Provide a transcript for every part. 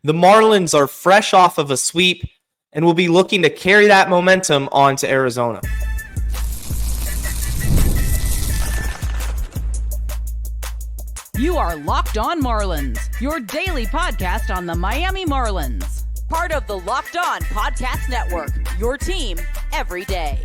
The Marlins are fresh off of a sweep and will be looking to carry that momentum on to Arizona. You are Locked On Marlins, your daily podcast on the Miami Marlins. Part of the Locked On Podcast Network, your team every day.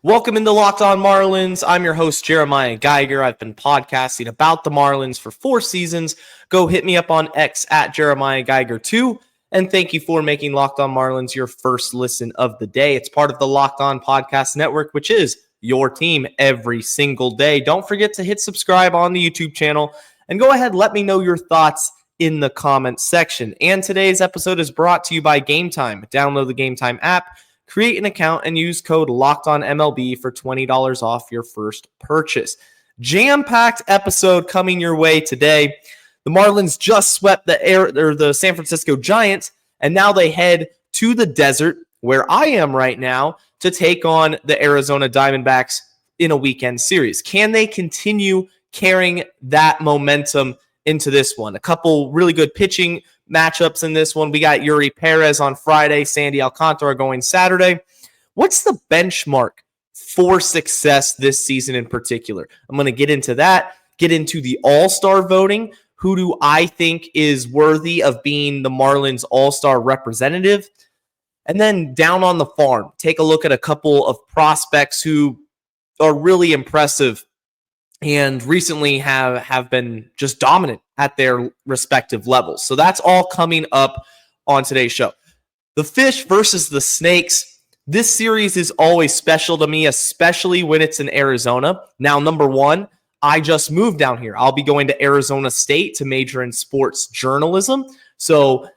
Welcome into Locked On Marlins. I'm your host, Jeremiah Geiger. I've been podcasting about the Marlins for 4 seasons. Go hit me up on X at Jeremiah Geiger 2. And thank you for making Locked On Marlins your first listen of the day. It's part of the Locked On Podcast Network, which is your team every single day. Don't forget to hit subscribe on the YouTube channel. And go ahead, let me know your thoughts in the comments section. And today's episode is brought to you by Gametime. Download the Gametime app, create an account, and use code LOCKEDONMLB for $20 off your first purchase. Jam-packed episode coming your way today. The Marlins just swept the San Francisco Giants, and now they head to the desert, where I am right now, to take on the Arizona Diamondbacks in a weekend series. Can they continue carrying that momentum into this one? A couple really good pitching matchups in this one. We got Eury Perez on Friday, Sandy Alcantara going Saturday. What's the benchmark for success this season in particular? I'm going to get into that, get into the AllStar voting. Who do I think is worthy of being the Marlins All-Star representative? And then down on the farm, take a look at a couple of prospects who are really impressive and recently have been just dominant at their respective levels. So that's all coming up on today's show. The Fish versus the Snakes. This series is always special to me, especially when it's in Arizona. Now, number one, I just moved down here. I'll be going to Arizona State to major in sports journalism. So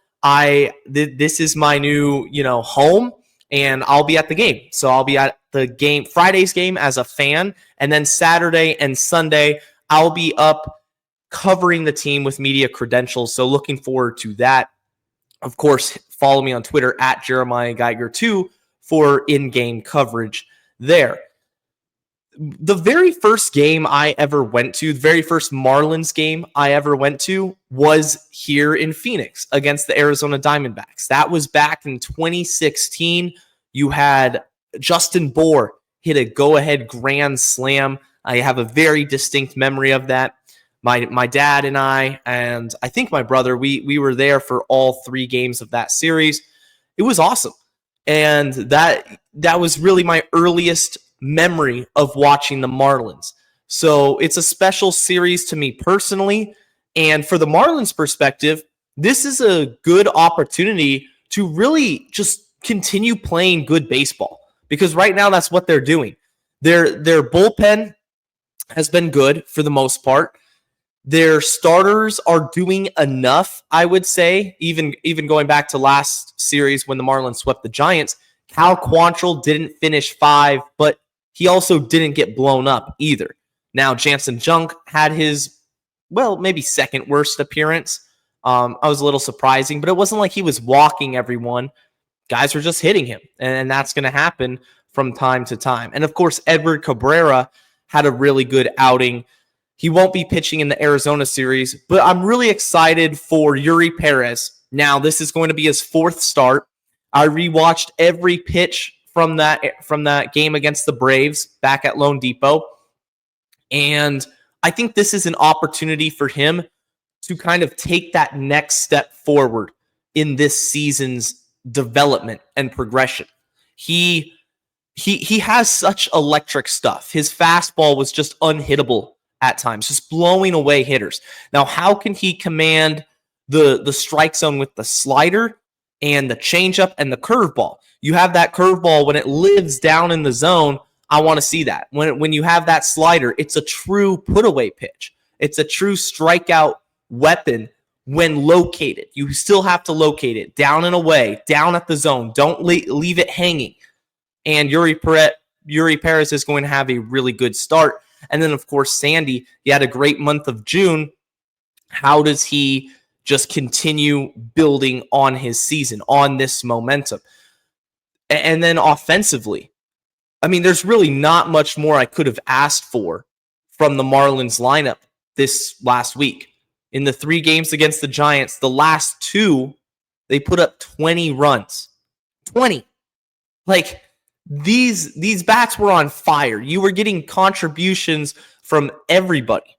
this is my new, home, and I'll be at the game. So I'll be at the game, Friday's game as a fan, and then Saturday and Sunday, I'll be up covering the team with media credentials. So looking forward to that. Of course, follow me on Twitter at Jeremiah Geiger 2 for in-game coverage there. The very first game I ever went to, the very first Marlins game I ever went to was here in Phoenix against the Arizona Diamondbacks. That was back in 2016. You had Justin Bour hit a go-ahead grand slam. I have a very distinct memory of that. My dad and I think my brother, we were there for all 3 games of that series. It was awesome. And that was really my earliest memory of watching the Marlins. So it's a special series to me personally. And for the Marlins perspective, this is a good opportunity to really just continue playing good baseball, because right now that's what they're doing. Their bullpen has been good for the most part. Their starters are doing enough, I would say, even going back to last series when the Marlins swept the Giants. Cal Quantrill didn't finish 5, but he also didn't get blown up either. Now, Jansen Junk had his, maybe second worst appearance. I was a little surprising, but it wasn't like he was walking everyone. Guys were just hitting him, and that's going to happen from time to time. And, of course, Edward Cabrera had a really good outing. He won't be pitching in the Arizona series, but I'm really excited for Eury Perez. Now, this is going to be his 4th start. I rewatched every pitch from that game against the Braves back at Lone Depot. And I think this is an opportunity for him to kind of take that next step forward in this season's development and progression. He has such electric stuff. His fastball was just unhittable at times, just blowing away hitters. Now, how can he command the strike zone with the slider and the changeup and the curveball? You have that curveball when it lives down in the zone. I want to see that. When you have that slider, it's a true put-away pitch. It's a true strikeout weapon when located. You still have to locate it down and away, down at the zone. Don't leave it hanging. And Eury Perez is going to have a really good start. And then, of course, Sandy, he had a great month of June. How does he just continue building on his season, on this momentum? And then offensively, I mean, there's really not much more I could have asked for from the Marlins lineup this last week. In the 3 games against the Giants, the last 2, they put up 20 runs. 20. Like, these bats were on fire. You were getting contributions from everybody.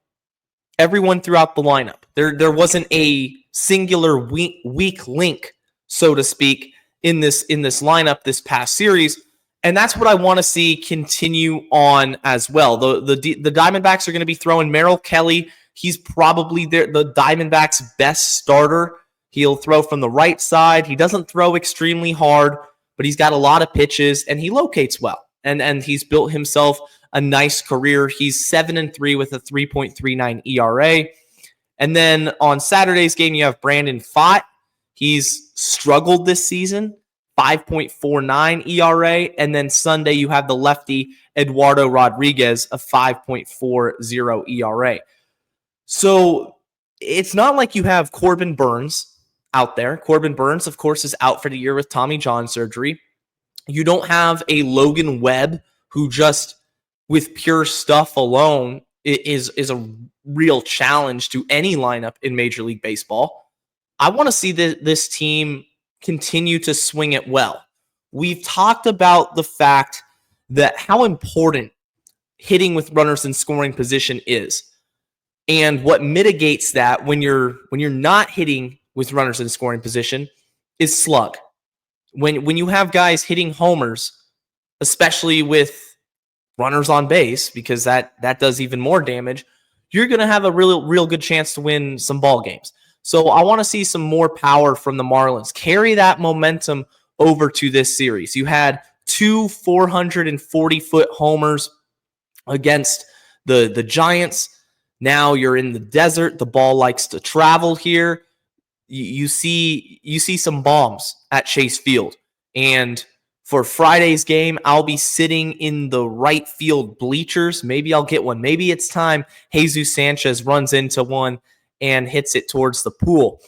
Everyone throughout the lineup. There wasn't a singular weak link, so to speak, in this lineup this past series. And that's what I want to see continue on as well. The Diamondbacks are going to be throwing Merrill Kelly. He's probably the Diamondbacks' best starter. He'll throw from the right side. He doesn't throw extremely hard, but he's got a lot of pitches, and he locates well. And he's built himself a nice career. He's 7-3 with a 3.39 ERA. And then on Saturday's game, you have Brandon Pfaadt. He's struggled this season, 5.49 ERA. And then Sunday, you have the lefty Eduardo Rodriguez, a 5.40 ERA. So it's not like you have Corbin Burnes out there. Corbin Burnes, of course, is out for the year with Tommy John surgery. You don't have a Logan Webb who just, with pure stuff alone, is a real challenge to any lineup in Major League Baseball. I want to see this team continue to swing it well. We've talked about the fact that how important hitting with runners in scoring position is. And what mitigates that when you're not hitting with runners in scoring position is slug. When you have guys hitting homers, especially with runners on base, because that does even more damage, you're going to have a real good chance to win some ball games. So I want to see some more power from the Marlins. Carry that momentum over to this series. You had 2 440-foot homers against the Giants. Now you're in the desert. The ball likes to travel here. You see some bombs at Chase Field. And for Friday's game, I'll be sitting in the right field bleachers. Maybe I'll get one. Maybe it's time Jesus Sanchez runs into one and hits it towards the pool.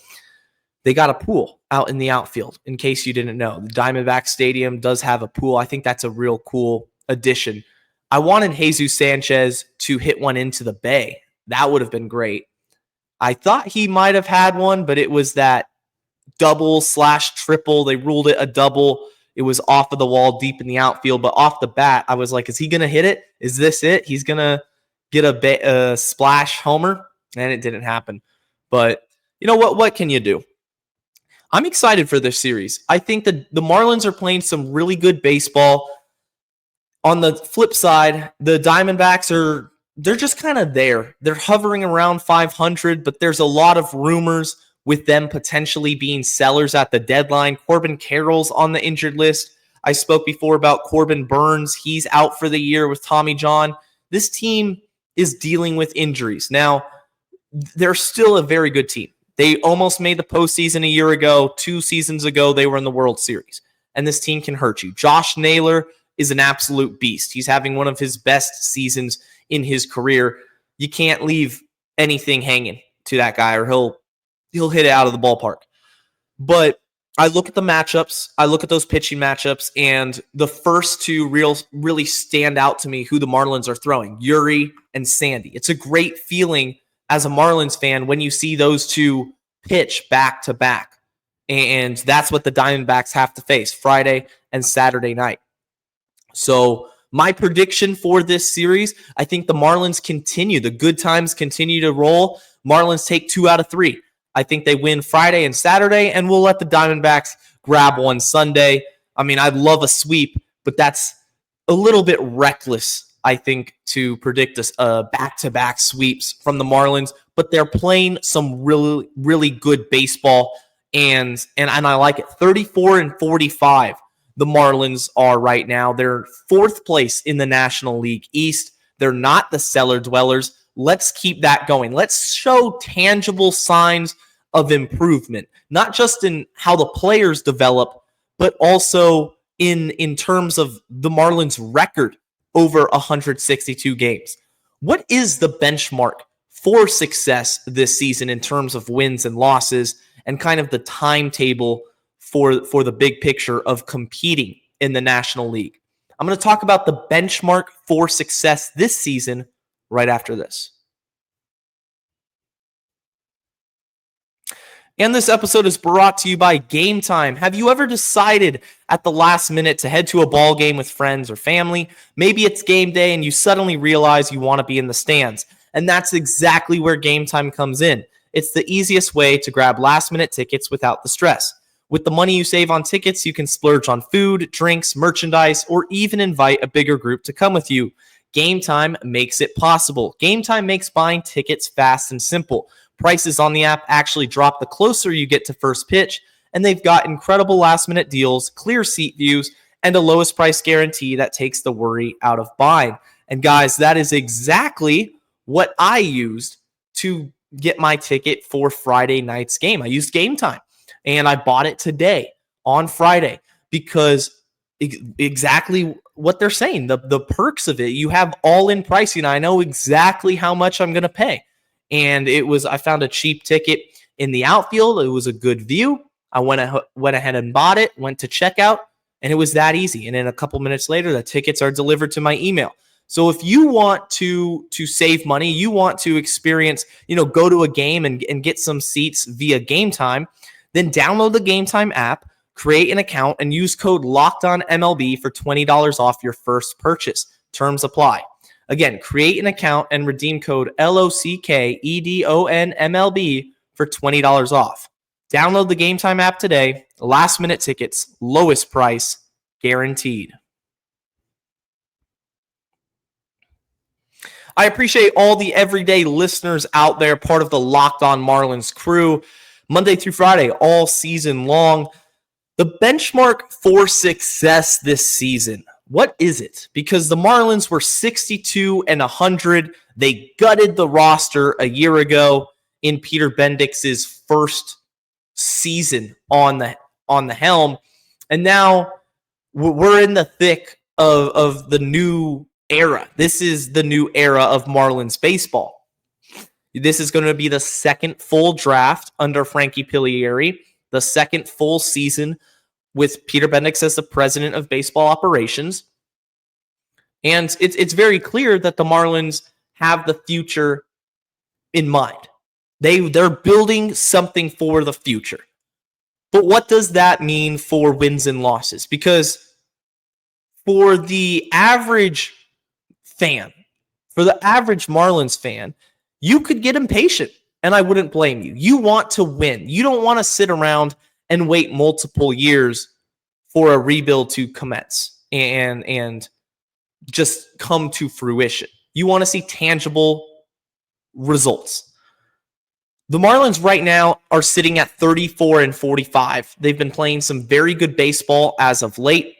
They got a pool out in the outfield, in case you didn't know. The Diamondback Stadium does have a pool. I think that's a real cool addition. I wanted Jesus Sanchez to hit one into the bay. That would have been great. I thought he might have had one, but it was that double/triple. They ruled it a double. It was off of the wall deep in the outfield, but off the bat, I was like, is he going to hit it? Is this it? He's going to get a splash homer? And it didn't happen. But you know what? What can you do? I'm excited for this series. I think that the Marlins are playing some really good baseball. On the flip side, the Diamondbacks they're just kind of there. They're hovering around 500, but there's a lot of rumors with them potentially being sellers at the deadline. Corbin Carroll's on the injured list. I spoke before about Corbin Burnes. He's out for the year with Tommy John. This team is dealing with injuries. Now, they're still a very good team. They almost made the postseason a year ago. 2 seasons ago, they were in the World Series. And this team can hurt you. Josh Naylor is an absolute beast. He's having one of his best seasons in his career. You can't leave anything hanging to that guy or he'll hit it out of the ballpark. But I look at the matchups, I look at those pitching matchups, and the first 2 really stand out to me who the Marlins are throwing, Eury and Sandy. It's a great feeling as a Marlins fan when you see those 2 pitch back to back. And that's what the Diamondbacks have to face Friday and Saturday night. So my prediction for this series, I think the Marlins continue. The good times continue to roll. Marlins take 2 out of 3. I think they win Friday and Saturday, and we'll let the Diamondbacks grab one Sunday. I mean, I'd love a sweep, but that's a little bit reckless, I think, to predict back-to-back sweeps from the Marlins. But they're playing some really, really good baseball, and I like it. 34-45. The Marlins are right now. They're 4th place in the National League East. They're not the cellar dwellers. Let's keep that going. Let's show tangible signs of improvement, not just in how the players develop, but also in terms of the Marlins' record over 162 games. What is the benchmark for success this season in terms of wins and losses and kind of the timetable for the big picture of competing in the National League? I'm going to talk about the benchmark for success this season right after this. And this episode is brought to you by Gametime. Have you ever decided at the last minute to head to a ball game with friends or family? Maybe it's game day and you suddenly realize you want to be in the stands. And that's exactly where Gametime comes in. It's the easiest way to grab last-minute tickets without the stress. With the money you save on tickets, you can splurge on food, drinks, merchandise, or even invite a bigger group to come with you. Gametime makes it possible. Gametime makes buying tickets fast and simple. Prices on the app actually drop the closer you get to first pitch, and they've got incredible last-minute deals, clear seat views, and a lowest price guarantee that takes the worry out of buying. And guys, that is exactly what I used to get my ticket for Friday night's game. I used Gametime, and I bought it today on Friday because exactly what they're saying, the perks of it. You have all-in pricing. I know exactly how much I'm going to pay. And I found a cheap ticket in the outfield. It was a good view. I went ahead and bought it, went to checkout, and it was that easy. And then a couple minutes later, the tickets are delivered to my email. So if you want to save money, you want to experience, go to a game and get some seats via Gametime, then download the Gametime app, create an account, and use code LOCKEDONMLB for $20 off your first purchase. Terms apply. Again, create an account and redeem code LOCKEDONMLB for $20 off. Download the Gametime app today. Last-minute tickets, lowest price, guaranteed. I appreciate all the everyday listeners out there, part of the Locked On Marlins crew, Monday through Friday, all season long. The benchmark for success this season, what is it? Because the Marlins were 62-100. They gutted the roster a year ago in Peter Bendix's first season on the helm. And now we're in the thick of the new era. This is the new era of Marlins baseball. This is going to be the second full draft under Frankie Pilieri, the second full season with Peter Bendix as the president of baseball operations. And it's very clear that the Marlins have the future in mind. They're building something for the future. But what does that mean for wins and losses? Because for the average fan, for the average Marlins fan, you could get impatient, and I wouldn't blame you. You want to win. You don't want to sit around and wait multiple years for a rebuild to commence and just come to fruition. You want to see tangible results. The Marlins right now are sitting at 34-45. They've been playing some very good baseball as of late.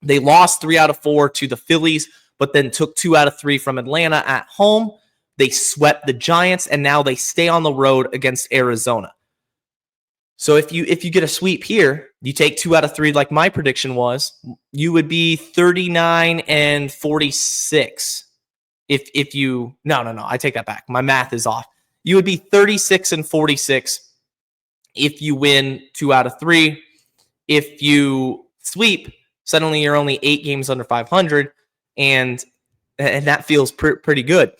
They lost 3 out of 4 to the Phillies, but then took 2 out of 3 from Atlanta at home. They swept the Giants, and now they stay on the road against Arizona. So if you get a sweep here, you take 2 out of 3 like my prediction was, you would be 39-46. If you no, I take that back. My math is off. You would be 36-46 if you win 2 out of 3. If you sweep, suddenly you're only 8 games under 500, and that feels pretty good.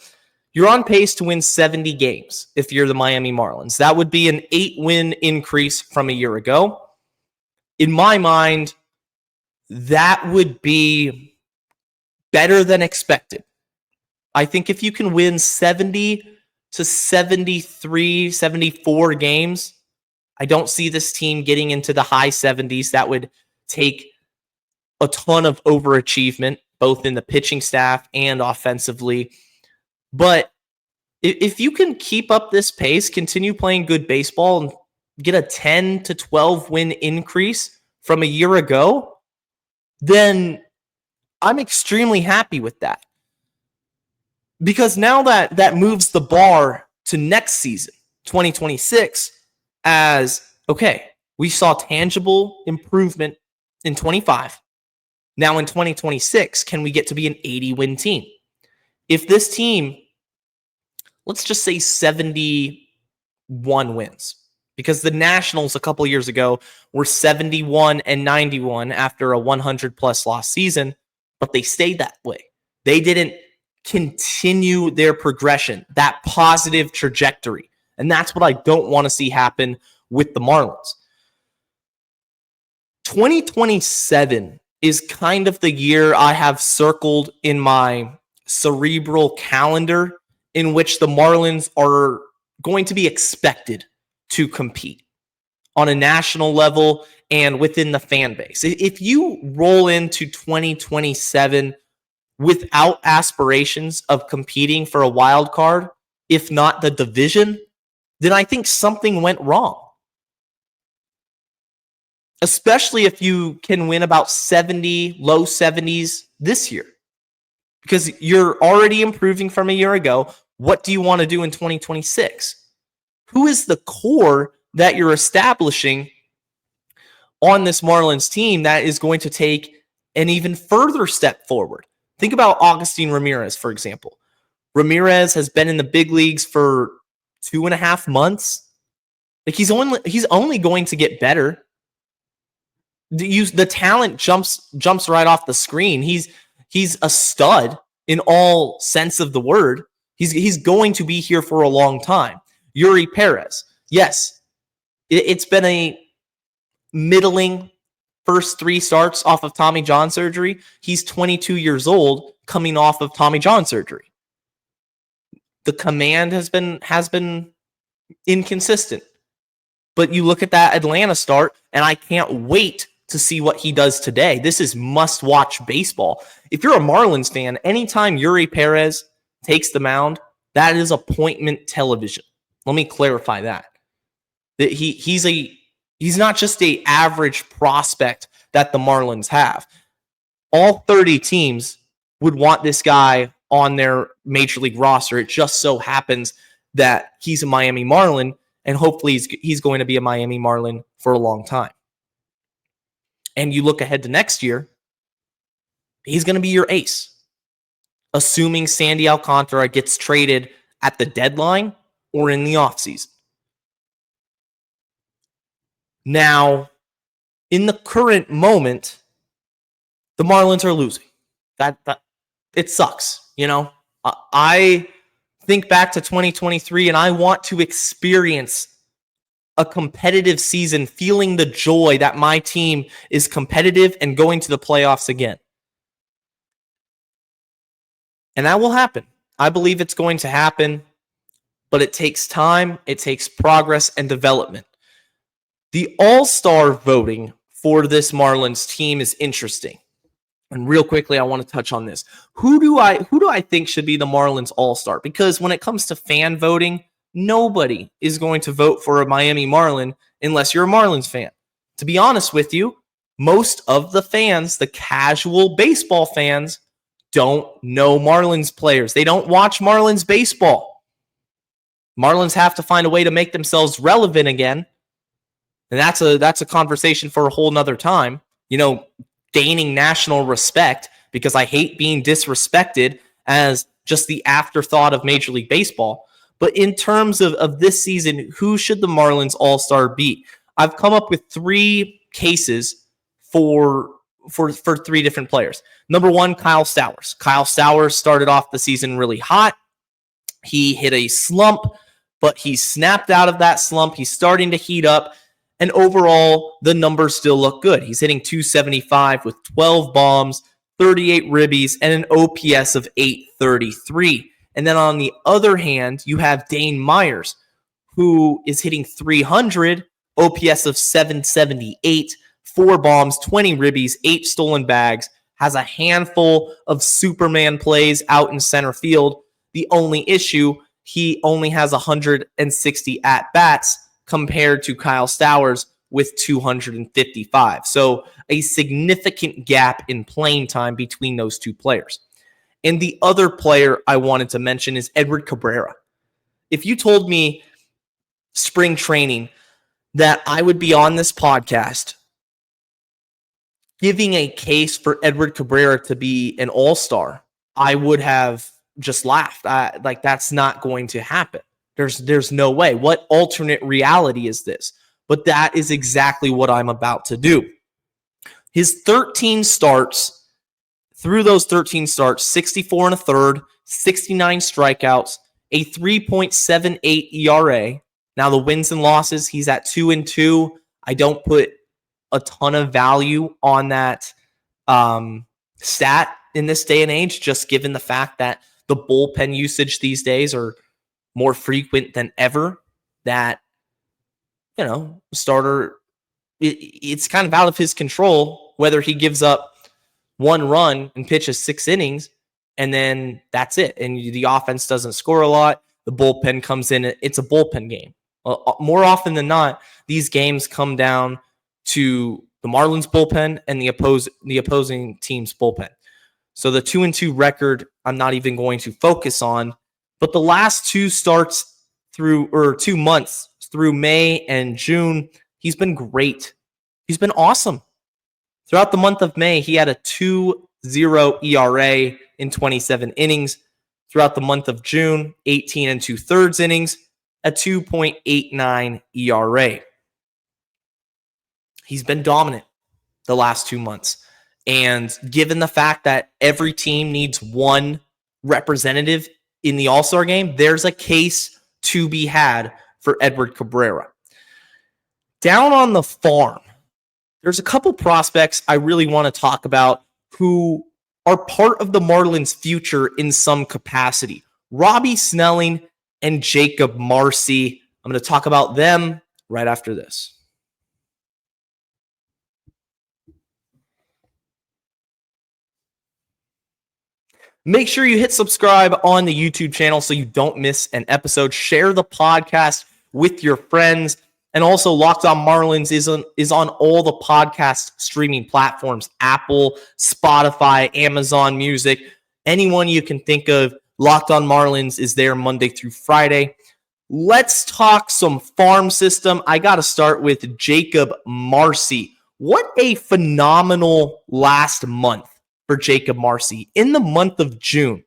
You're on pace to win 70 games if you're the Miami Marlins. That would be an 8-win increase from a year ago. In my mind, that would be better than expected. I think if you can win 70 to 73, 74 games, I don't see this team getting into the high 70s. That would take a ton of overachievement, both in the pitching staff and offensively. But if you can keep up this pace, continue playing good baseball, and get a 10 to 12 win increase from a year ago, then I'm extremely happy with that. Because now that moves the bar to next season, 2026, as, okay, we saw tangible improvement in 25. Now in 2026, can we get to be an 80-win team? If this team, let's just say 71 wins, because the Nationals a couple years ago were 71-91 after a 100-plus loss season, but they stayed that way. They didn't continue their progression, that positive trajectory. And that's what I don't want to see happen with the Marlins. 2027 is kind of the year I have circled in my cerebral calendar in which the Marlins are going to be expected to compete on a national level and within the fan base. If you roll into 2027 without aspirations of competing for a wild card, if not the division, then I think something went wrong. Especially if you can win about 70, low 70s this year. Because you're already improving from a year ago. What do you want to do in 2026? Who is the core that you're establishing on this Marlins team that is going to take an even further step forward? Think about Agustin Ramirez, for example. Ramirez has been in the big leagues for 2.5 months. Like he's only going to get better. The talent jumps right off the screen. He's a stud in all sense of the word. He's going to be here for a long time. Eury Perez, yes, it's been a middling first 3 starts off of Tommy John surgery. He's 22 years old, coming off of Tommy John surgery. The command has been inconsistent. But you look at that Atlanta start, and I can't wait to see what he does today. This is must-watch baseball. If you're a Marlins fan, anytime Eury Perez takes the mound, that is appointment television. Let me clarify that. He's not just an average prospect that the Marlins have. All 30 teams would want this guy on their major league roster. It just so happens that he's a Miami Marlin, and hopefully he's going to be a Miami Marlin for a long time. And you look ahead to next year, he's going to be your ace. Assuming Sandy Alcantara gets traded at the deadline or in the offseason. Now, in the current moment, the Marlins are losing. That it sucks, you know. I think back to 2023 and I want to experience a competitive season, feeling the joy that my team is competitive and going to the playoffs again. And that will happen. I believe it's going to happen, but it takes time, it takes progress and development. The AllStar voting for this Marlins team is interesting. And real quickly, I want to touch on this. Who do I think should be the Marlins All-Star? Because when it comes to fan voting, nobody is going to vote for a Miami Marlin unless you're a Marlins fan. To be honest with you, most of the fans, the casual baseball fans, don't know Marlins players. They don't watch Marlins baseball. Marlins have to find a way to make themselves relevant again. And that's a conversation for a whole nother time. You know, gaining national respect, because I hate being disrespected as just the afterthought of Major League Baseball. But in terms of this season, who should the Marlins All-Star be? I've come up with 3 cases for 3 different players. Number 1, Kyle Stowers. Kyle Stowers started off the season really hot. He hit a slump, but he snapped out of that slump. He's starting to heat up. And overall, the numbers still look good. He's hitting .275 with 12 bombs, 38 ribbies, and an OPS of .833. And then on the other hand, you have Dane Myers, who is hitting .300, OPS of .778, 4 bombs, 20 ribbies, 8 stolen bags, has a handful of Superman plays out in center field. The only issue, he only has 160 at-bats compared to Kyle Stowers with 255. So a significant gap in playing time between those 2 players. And the other player I wanted to mention is Edward Cabrera. If you told me spring training that I would be on this podcast giving a case for Edward Cabrera to be an all-star, I would have just laughed. Like, that's not going to happen. There's no way. What alternate reality is this? But that is exactly what I'm about to do. His 13 starts, through those 13 starts, 64 1/3, 69 strikeouts, a 3.78 ERA, Now, the wins and losses, he's at 2-2. I don't put a ton of value on that stat in this day and age, just given the fact that the bullpen usage these days are more frequent than ever. That, starter, it's kind of out of his control whether he gives up one run and pitches 6 innings, and then that's it. And the offense doesn't score a lot. The bullpen comes in. It's a bullpen game. More often than not, these games come down to the Marlins bullpen and the opposing team's bullpen. So the 2-2 record, I'm not even going to focus on. But the last 2 months through May and June, he's been great. He's been awesome. Throughout the month of May, he had a 2.0 ERA in 27 innings. Throughout the month of June, 18 2/3 innings, a 2.89 ERA. He's been dominant the last 2 months. And given the fact that every team needs one representative in the All-Star game, there's a case to be had for Edward Cabrera. Down on the farm, there's a couple prospects I really want to talk about who are part of the Marlins' future in some capacity. Robbie Snelling and Jakob Marsee. I'm going to talk about them right after this. Make sure you hit subscribe on the YouTube channel so you don't miss an episode. Share the podcast with your friends. And also, Locked On Marlins is on all the podcast streaming platforms: Apple, Spotify, Amazon Music, anyone you can think of. Locked On Marlins is there Monday through Friday. Let's talk some farm system. I got to start with Jakob Marsee. What a phenomenal last month for Jakob Marsee. In the month of June,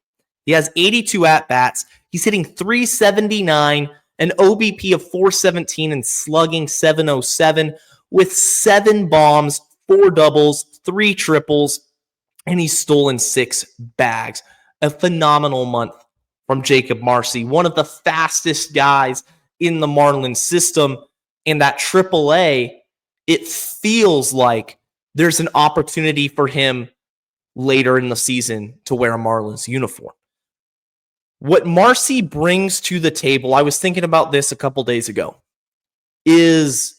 he has 82 at-bats. He's hitting .379, an OBP of .417, and slugging .707 with 7 bombs, 4 doubles, 3 triples, and he's stolen 6 bags. A phenomenal month from Jakob Marsee, one of the fastest guys in the Marlins system. And that AAA, it feels like there's an opportunity for him later in the season to wear a Marlins uniform. What Marsee brings to the table, I was thinking about this a couple days ago, is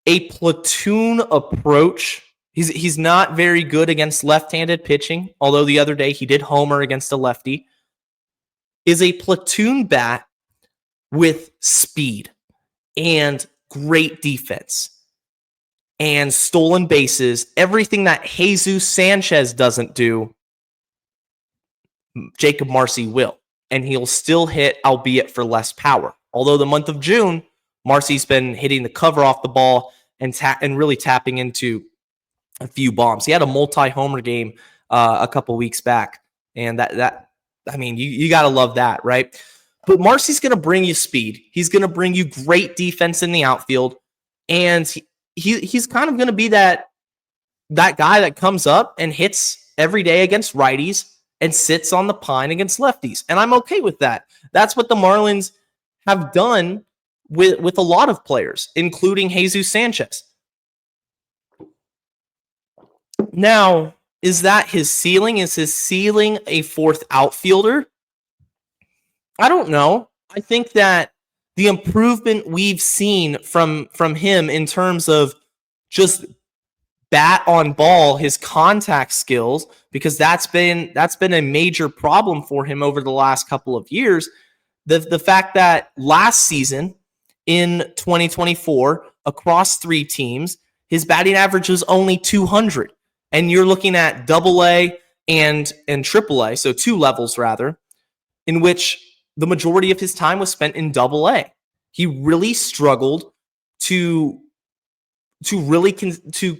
a platoon approach. He's not very good against left-handed pitching, although the other day he did homer against a lefty. Is a platoon bat with speed and great defense and stolen bases. Everything that Jesus Sanchez doesn't do, Jakob Marsee will. And he'll still hit, albeit for less power. Although the month of June, Marcy's been hitting the cover off the ball and really tapping into a few bombs. He had a multi-homer game a couple weeks back. And you got to love that, right? But Marcy's going to bring you speed. He's going to bring you great defense in the outfield. And he's kind of going to be that guy that comes up and hits every day against righties and sits on the pine against lefties. And I'm okay with that. That's what the Marlins have done with a lot of players, including Jesus Sanchez. Now, is that his ceiling? Is his ceiling a 4th outfielder? I don't know. I think that the improvement we've seen from him in terms of just bat on ball, his contact skills, because that's been a major problem for him over the last couple of years. The fact that last season in 2024 across 3 teams, his batting average was only 200. And you're looking at AA and AAA, so 2 levels rather, in which the majority of his time was spent in AA. He really struggled to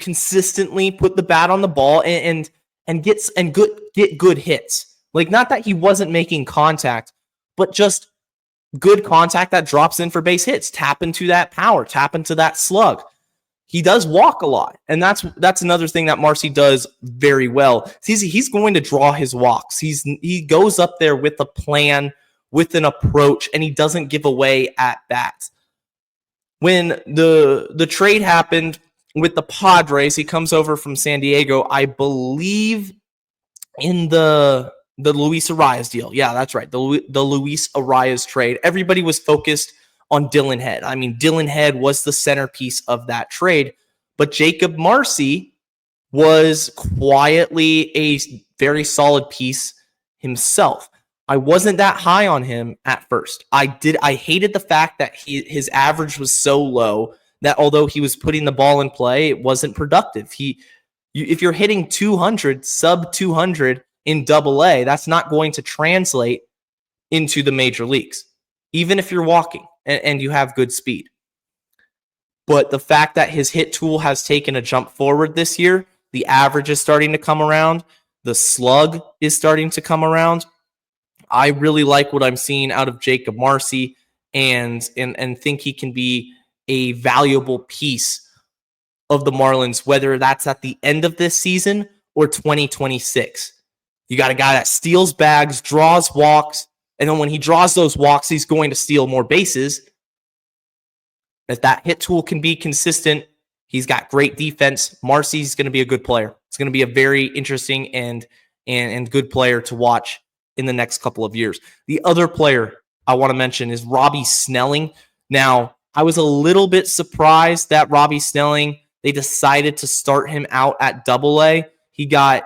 consistently put the bat on the ball and get good hits. Like, not that he wasn't making contact, but just good contact that drops in for base hits. Tap into that power, tap into that slug. He does walk a lot, and that's another thing that Marsee does very well. He's going to draw his walks. He goes up there with a plan, with an approach, and he doesn't give away at bats. when the trade happened with the Padres, he comes over from San Diego, I believe, in the Luis Arias deal. Yeah, that's right. The Luis Arias trade. Everybody was focused on Dylan Head. I mean, Dylan Head was the centerpiece of that trade, but Jakob Marsee was quietly a very solid piece himself. I wasn't that high on him at first. I hated the fact that his average was so low that although he was putting the ball in play, it wasn't productive. If you're hitting 200, sub 200 in AA, that's not going to translate into the major leagues, even if you're walking and you have good speed. But the fact that his hit tool has taken a jump forward this year, the average is starting to come around, the slug is starting to come around. I really like what I'm seeing out of Jakob Marsee and think he can be a valuable piece of the Marlins, whether that's at the end of this season or 2026. You got a guy that steals bags, draws walks, and then when he draws those walks, he's going to steal more bases. If that hit tool can be consistent, he's got great defense. Marcy's going to be a good player. It's going to be a very interesting and good player to watch in the next couple of years. The other player I want to mention is Robbie Snelling. Now, I was a little bit surprised that Robbie Snelling, they decided to start him out at AA. He got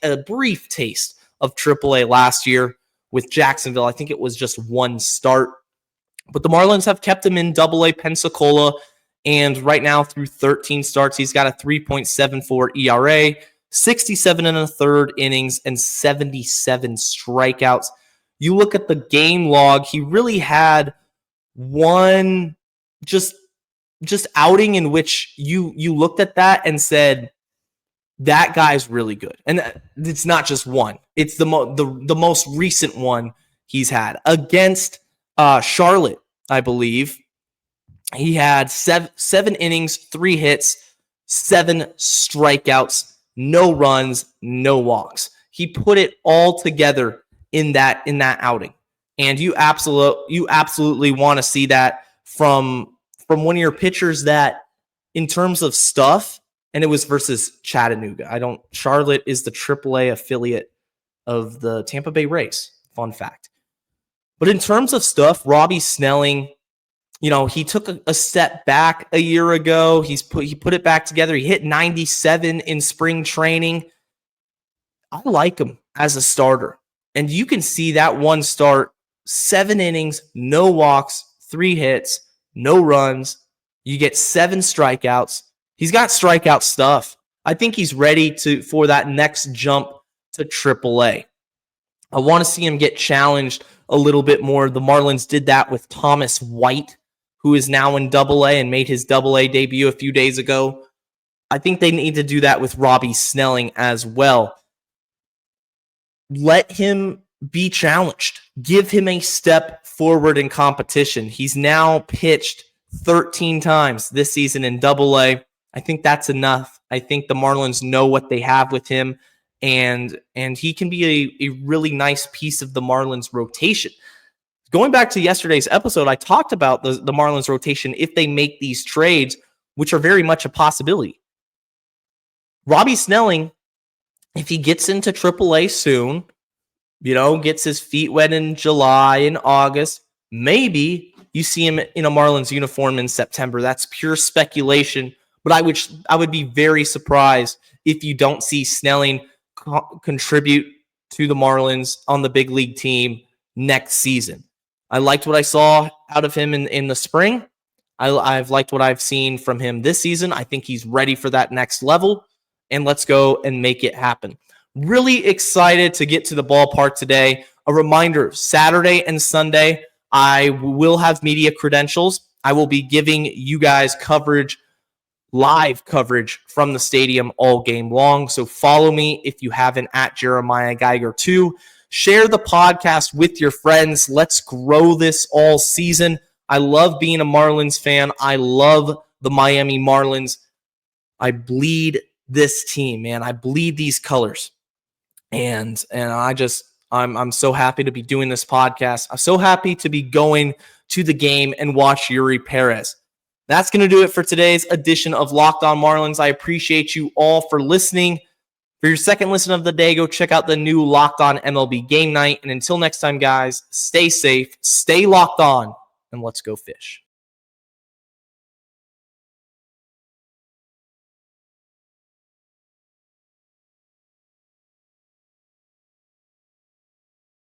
a brief taste of AAA last year with Jacksonville. I think it was just one start. But the Marlins have kept him in AA Pensacola, and right now through 13 starts, he's got a 3.74 ERA, 67 and a third innings, and 77 strikeouts. You look at the game log, he really had one just outing in which you looked at that and said, that guy's really good. And it's not just one. It's the most recent one he's had against Charlotte, I believe. He had seven innings, 3 hits, 7 strikeouts, no runs, no walks. He put it all together in that outing. And you absolutely want to see that from one of your pitchers that, in terms of stuff, and it was versus Chattanooga. Charlotte is the AAA affiliate of the Tampa Bay Rays. Fun fact. But in terms of stuff, Robbie Snelling, he took a step back a year ago. He put it back together. He hit 97 in spring training. I like him as a starter. And you can see that one start, 7 innings, no walks, 3 hits, no runs. You get 7 strikeouts. He's got strikeout stuff. I think he's ready for that next jump to AAA. I want to see him get challenged a little bit more. The Marlins did that with Thomas White, who is now in AA and made his AA debut a few days ago. I think they need to do that with Robbie Snelling as well. Let him be challenged. Give him a step forward in competition. He's now pitched 13 times this season in AA. I think that's enough. I think the Marlins know what they have with him, and he can be a really nice piece of the Marlins rotation. Going back to yesterday's episode, I talked about the Marlins rotation if they make these trades, which are very much a possibility. Robbie Snelling, if he gets into AAA soon, gets his feet wet in July and August, maybe you see him in a Marlins uniform in September. That's pure speculation, but I would be very surprised if you don't see Snelling contribute to the Marlins on the big league team next season. I liked what I saw out of him in the spring. I've liked what I've seen from him this season. I think he's ready for that next level, and let's go and make it happen. Really excited to get to the ballpark today. A reminder, Saturday and Sunday, I will have media credentials. I will be giving you guys live coverage from the stadium all game long. So follow me if you haven't at Jeremiah Geiger 2. Share the podcast with your friends. Let's grow this all season. I love being a Marlins fan. I love the Miami Marlins. I bleed this team, man. I bleed these colors. And I'm so happy to be doing this podcast. I'm so happy to be going to the game and watch Eury Perez. That's going to do it for today's edition of Locked On Marlins. I appreciate you all for listening. For your second listen of the day, go check out the new Locked On MLB Game Night. And until next time, guys, stay safe, stay locked on, and let's go fish.